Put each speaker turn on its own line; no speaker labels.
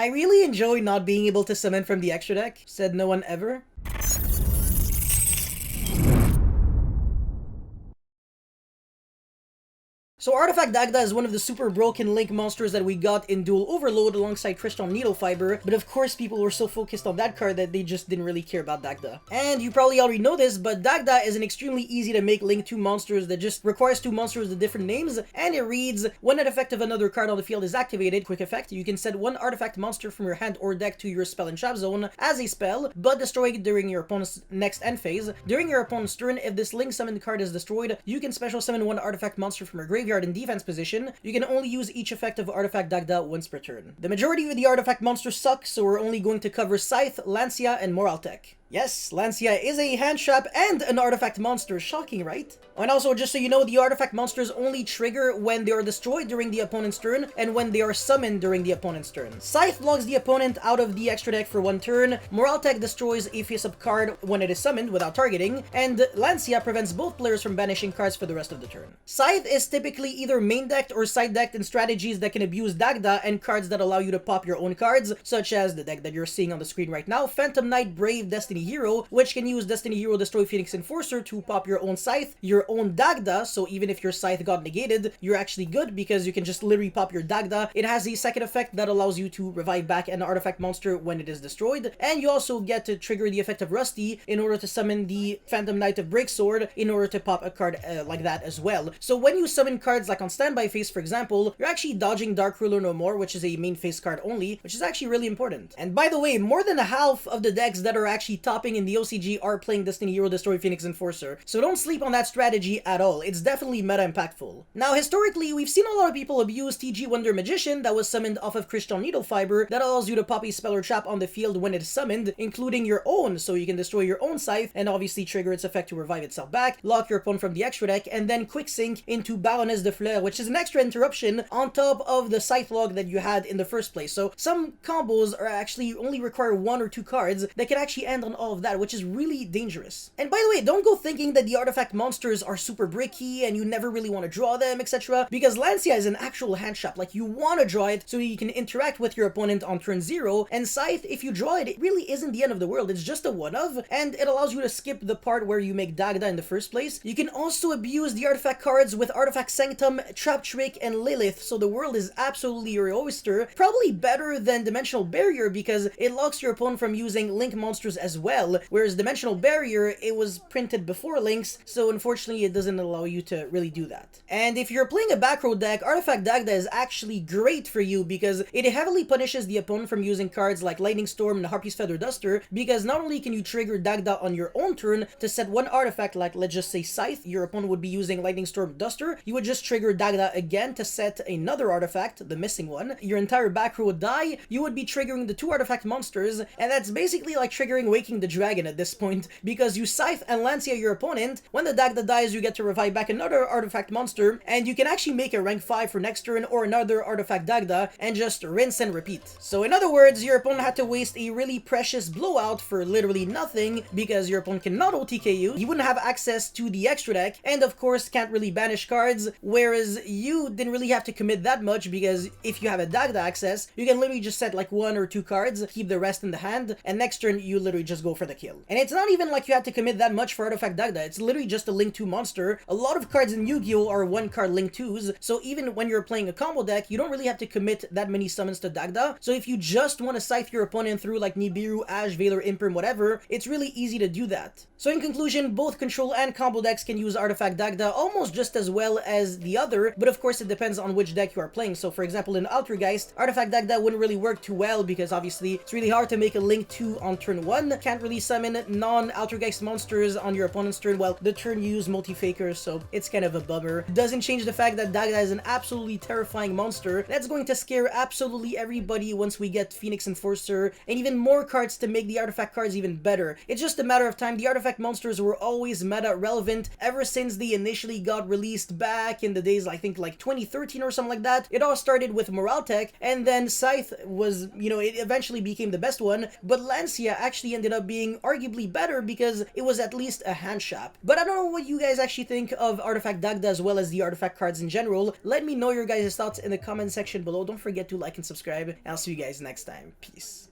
I really enjoy not being able to summon from the extra deck, said no one ever. So Artifact Dagda is one of the super broken Link monsters that we got in Dual Overload alongside Crystal Needle Fiber, but of course people were so focused on that card that they just didn't really care about Dagda. And you probably already know this, but Dagda is an extremely easy to make Link 2 monsters that just requires 2 monsters with different names, and it reads, when an effect of another card on the field is activated, quick effect, you can send one artifact monster from your hand or deck to your spell and trap zone as a spell, but destroy it during your opponent's next end phase. During your opponent's turn, if this Link summoned card is destroyed, you can special summon one artifact monster from your graveyard in defense position. You can only use each effect of Artifact Dagda once per turn. The majority of the artifact monsters suck, so we're only going to cover Scythe, Lancia, and Moraltech. Yes, Lancia is a hand trap and an artifact monster. Shocking, right? And also, just so you know, the artifact monsters only trigger when they are destroyed during the opponent's turn and when they are summoned during the opponent's turn. Scythe logs the opponent out of the extra deck for 1 turn, Moraltech destroys a face-up card when it is summoned without targeting, and Lancia prevents both players from banishing cards for the rest of the turn. Scythe is typically either main decked or side decked in strategies that can abuse Dagda and cards that allow you to pop your own cards, such as the deck that you're seeing on the screen right now, Phantom Knight, Brave, Destiny Hero, which can use Destiny Hero Destroy Phoenix Enforcer to pop your own Scythe, your own Dagda, so even if your Scythe got negated, you're actually good because you can just literally pop your Dagda. It has a second effect that allows you to revive back an artifact monster when it is destroyed, and you also get to trigger the effect of Rusty in order to summon the Phantom Knight of Breaksword in order to pop a card like that as well. So when you summon cards like on standby phase, for example, you're actually dodging Dark Ruler no more, which is a main phase card only, which is actually really important. And by the way, more than half of the decks that are actually topping in the OCG are playing Destiny Hero Destroy Phoenix Enforcer, so don't sleep on that strategy at all. It's definitely meta impactful. Now, historically, we've seen a lot of people abuse TG Wonder Magician that was summoned off of Crystal Needle Fiber that allows you to pop a spell or trap on the field when it is summoned, including your own, so you can destroy your own Scythe and obviously trigger its effect to revive itself back, lock your opponent from the extra deck, and then quick sync into Baroness de Fleur, which is an extra interruption on top of the Scythe log that you had in the first place. So some combos are actually only require 1 or 2 cards that can actually end on all of that, which is really dangerous. And by the way, don't go thinking that the artifact monsters are super bricky and you never really want to draw them, etc. Because Lancia is an actual hand trap. Like, you want to draw it so you can interact with your opponent on turn 0, and Scythe, if you draw it, it really isn't the end of the world. It's just a one-of, and it allows you to skip the part where you make Dagda in the first place. You can also abuse the artifact cards with Artifact Sanctum, Trap Trick, and Lilith, so the world is absolutely your oyster. Probably better than Dimensional Barrier because it locks your opponent from using Link monsters as well, whereas Dimensional Barrier, it was printed before Links, so unfortunately it doesn't allow you to really do that. And if you're playing a back row deck, Artifact Dagda is actually great for you because it heavily punishes the opponent from using cards like Lightning Storm and Harpy's Feather Duster, because not only can you trigger Dagda on your own turn to set one artifact, like let's just say Scythe, your opponent would be using Lightning Storm Duster, you would just trigger Dagda again to set another artifact, the missing one, your entire back row would die, you would be triggering the 2 artifact monsters, and that's basically like triggering Waking the Dragon at this point, because you Scythe and Lancia your opponent, when the Dagda dies you get to revive back another artifact monster, and you can actually make a rank 5 for next turn or another artifact Dagda, and just rinse and repeat. So in other words, your opponent had to waste a really precious blowout for literally nothing, because your opponent cannot OTK you, he wouldn't have access to the extra deck, and of course can't really banish cards, whereas you didn't really have to commit that much, because if you have a Dagda access, you can literally just set like 1 or 2 cards, keep the rest in the hand, and next turn you literally just go for the kill. And it's not even like you had to commit that much for Artifact Dagda, it's literally just a Link 2 monster. A lot of cards in Yu-Gi-Oh! Are 1-card Link 2s, so even when you're playing a combo deck, you don't really have to commit that many summons to Dagda, so if you just want to Scythe your opponent through like Nibiru, Ash, Valor, Imperm, whatever, it's really easy to do that. So in conclusion, both control and combo decks can use Artifact Dagda almost just as well as the other, but of course it depends on which deck you are playing. So for example, in Altergeist, Artifact Dagda wouldn't really work too well because obviously it's really hard to make a Link 2 on turn 1, can't really summon non-Altergeist monsters on your opponent's turn, well, the turn you use multi-fakers, so it's kind of a bummer. Doesn't change the fact that Dagda is an absolutely terrifying monster that's going to scare absolutely everybody once we get Phoenix Enforcer and even more cards to make the artifact cards even better. It's just a matter of time. The artifact monsters were always meta relevant ever since they initially got released back in the days, I think like 2013 or something like that. It all started with Moraltech, and then Scythe was, you know, it eventually became the best one, but Lancia actually ended up up being arguably better because it was at least a hand shop. But I don't know what you guys actually think of Artifact Dagda as well as the artifact cards in general. Let me know your guys' thoughts in the comment section below. Don't forget to like and subscribe, and I'll see you guys next time. Peace.